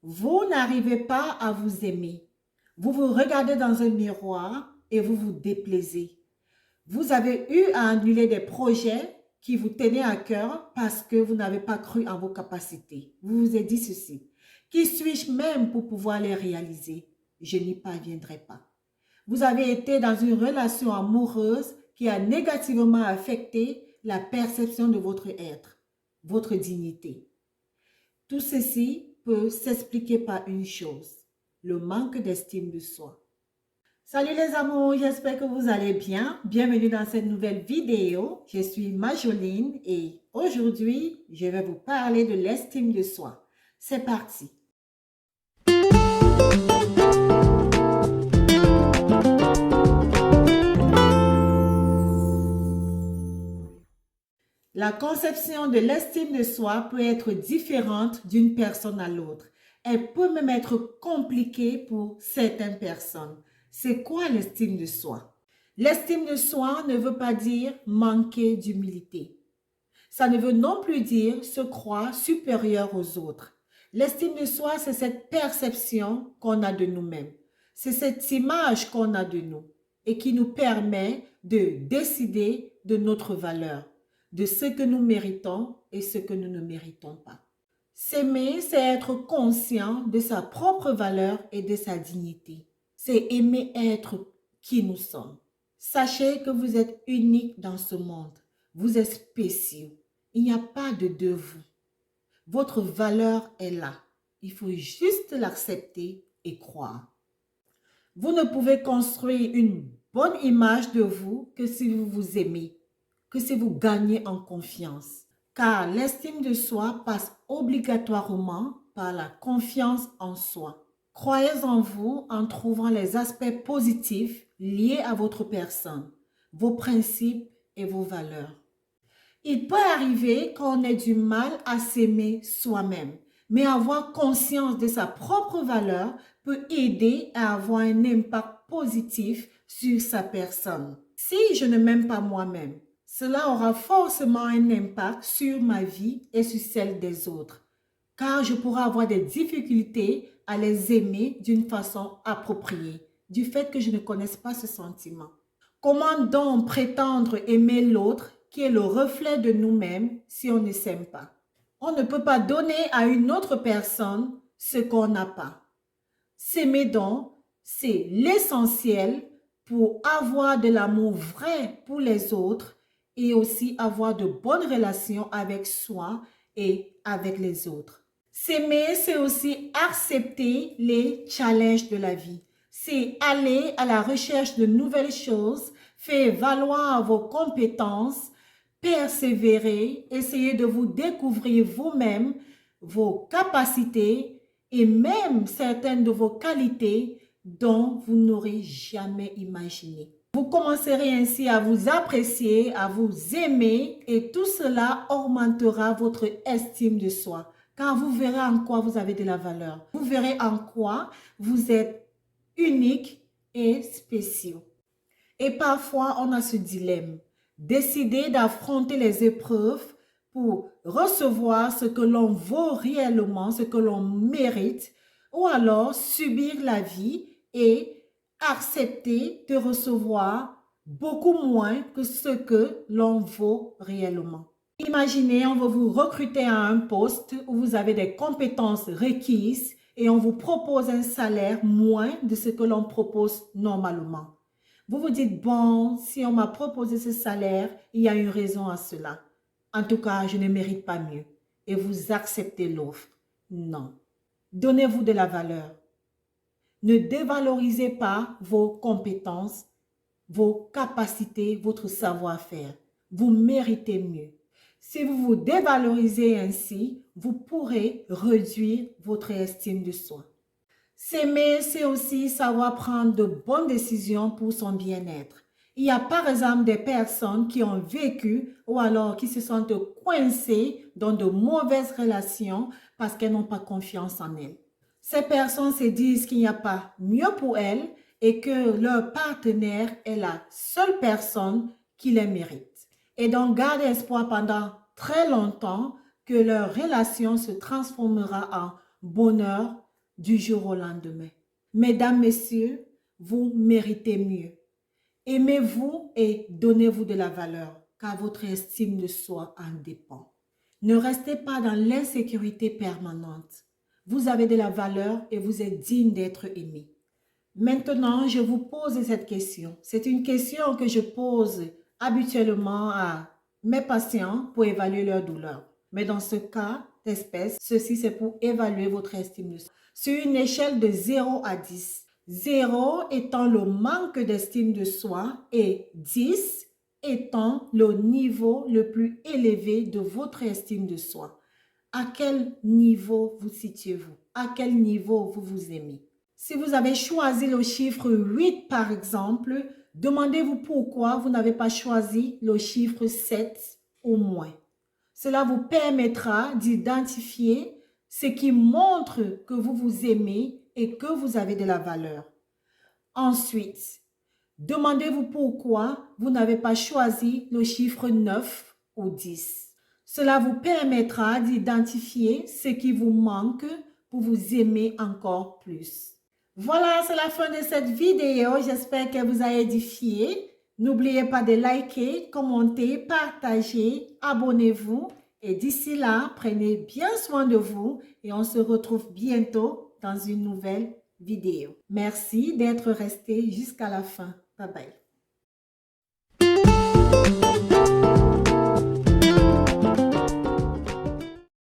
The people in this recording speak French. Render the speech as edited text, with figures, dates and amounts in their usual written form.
Vous n'arrivez pas à vous aimer. Vous vous regardez dans un miroir et vous vous déplaisez. Vous avez eu à annuler des projets qui vous tenaient à cœur parce que vous n'avez pas cru en vos capacités. Vous vous êtes dit ceci. Qui suis-je même pour pouvoir les réaliser? Je n'y parviendrai pas. Vous avez été dans une relation amoureuse qui a négativement affecté la perception de votre être, votre dignité. Tout ceci peut s'expliquer par une chose, le manque d'estime de soi. Salut les amours, j'espère que vous allez bien. Bienvenue dans cette nouvelle vidéo. Je suis Majoline et aujourd'hui, je vais vous parler de l'estime de soi. C'est parti. La conception de l'estime de soi peut être différente d'une personne à l'autre. Elle peut même être compliquée pour certaines personnes. C'est quoi l'estime de soi? L'estime de soi ne veut pas dire manquer d'humilité. Ça ne veut non plus dire se croire supérieur aux autres. L'estime de soi, c'est cette perception qu'on a de nous-mêmes. C'est cette image qu'on a de nous et qui nous permet de décider de notre valeur, de ce que nous méritons et ce que nous ne méritons pas. S'aimer, c'est être conscient de sa propre valeur et de sa dignité. C'est aimer être qui nous sommes. Sachez que vous êtes unique dans ce monde. Vous êtes spéciaux. Il n'y a pas de deux vous. Votre valeur est là. Il faut juste l'accepter et croire. Vous ne pouvez construire une bonne image de vous que si vous vous aimez, que si vous gagnez en confiance. Car l'estime de soi passe obligatoirement par la confiance en soi. Croyez en vous en trouvant les aspects positifs liés à votre personne, vos principes et vos valeurs. Il peut arriver qu'on ait du mal à s'aimer soi-même, mais avoir conscience de sa propre valeur peut aider à avoir un impact positif sur sa personne. Si je ne m'aime pas moi-même, cela aura forcément un impact sur ma vie et sur celle des autres, car je pourrai avoir des difficultés à les aimer d'une façon appropriée, du fait que je ne connaisse pas ce sentiment. Comment donc prétendre aimer l'autre qui est le reflet de nous-mêmes si on ne s'aime pas? On ne peut pas donner à une autre personne ce qu'on n'a pas. S'aimer donc, c'est l'essentiel pour avoir de l'amour vrai pour les autres et aussi avoir de bonnes relations avec soi et avec les autres. S'aimer, c'est aussi accepter les challenges de la vie. C'est aller à la recherche de nouvelles choses, faire valoir vos compétences, persévérer, essayer de vous découvrir vous-même, vos capacités et même certaines de vos qualités dont vous n'aurez jamais imaginé. Vous commencerez ainsi à vous apprécier, à vous aimer et tout cela augmentera votre estime de soi. Car vous verrez en quoi vous avez de la valeur. Vous verrez en quoi vous êtes unique et spéciaux. Et parfois, on a ce dilemme. Décider d'affronter les épreuves pour recevoir ce que l'on vaut réellement, ce que l'on mérite, ou alors subir la vie et accepter de recevoir beaucoup moins que ce que l'on vaut réellement. Imaginez, on va vous recruter à un poste où vous avez des compétences requises et on vous propose un salaire moins de ce que l'on propose normalement. Vous vous dites, bon, si on m'a proposé ce salaire, il y a une raison à cela. En tout cas, je ne mérite pas mieux. Et vous acceptez l'offre. Non. Donnez-vous de la valeur. Ne dévalorisez pas vos compétences, vos capacités, votre savoir-faire. Vous méritez mieux. Si vous vous dévalorisez ainsi, vous pourrez réduire votre estime de soi. S'aimer, c'est aussi savoir prendre de bonnes décisions pour son bien-être. Il y a par exemple des personnes qui ont vécu ou alors qui se sentent coincées dans de mauvaises relations parce qu'elles n'ont pas confiance en elles. Ces personnes se disent qu'il n'y a pas mieux pour elles et que leur partenaire est la seule personne qui les mérite. Et donc, gardent espoir pendant très longtemps que leur relation se transformera en bonheur, du jour au lendemain. Mesdames, messieurs, vous méritez mieux. Aimez-vous et donnez-vous de la valeur, car votre estime de soi en dépend. Ne restez pas dans l'insécurité permanente. Vous avez de la valeur et vous êtes digne d'être aimé. Maintenant, je vous pose cette question. C'est une question que je pose habituellement à mes patients pour évaluer leur douleur. Mais dans ce cas d'espèce, ceci c'est pour évaluer votre estime de soi. Sur une échelle de 0 à 10, 0 étant le manque d'estime de soi et 10 étant le niveau le plus élevé de votre estime de soi. À quel niveau vous situez-vous? À quel niveau vous vous aimez? Si vous avez choisi le chiffre 8 par exemple, demandez-vous pourquoi vous n'avez pas choisi le chiffre 7 ou moins. Cela vous permettra d'identifier ce qui montre que vous vous aimez et que vous avez de la valeur. Ensuite, demandez-vous pourquoi vous n'avez pas choisi le chiffre 9 ou 10. Cela vous permettra d'identifier ce qui vous manque pour vous aimer encore plus. Voilà, c'est la fin de cette vidéo. J'espère qu'elle vous a édifié. N'oubliez pas de liker, commenter, partager, abonnez-vous. Et d'ici là, prenez bien soin de vous et on se retrouve bientôt dans une nouvelle vidéo. Merci d'être resté jusqu'à la fin. Bye bye.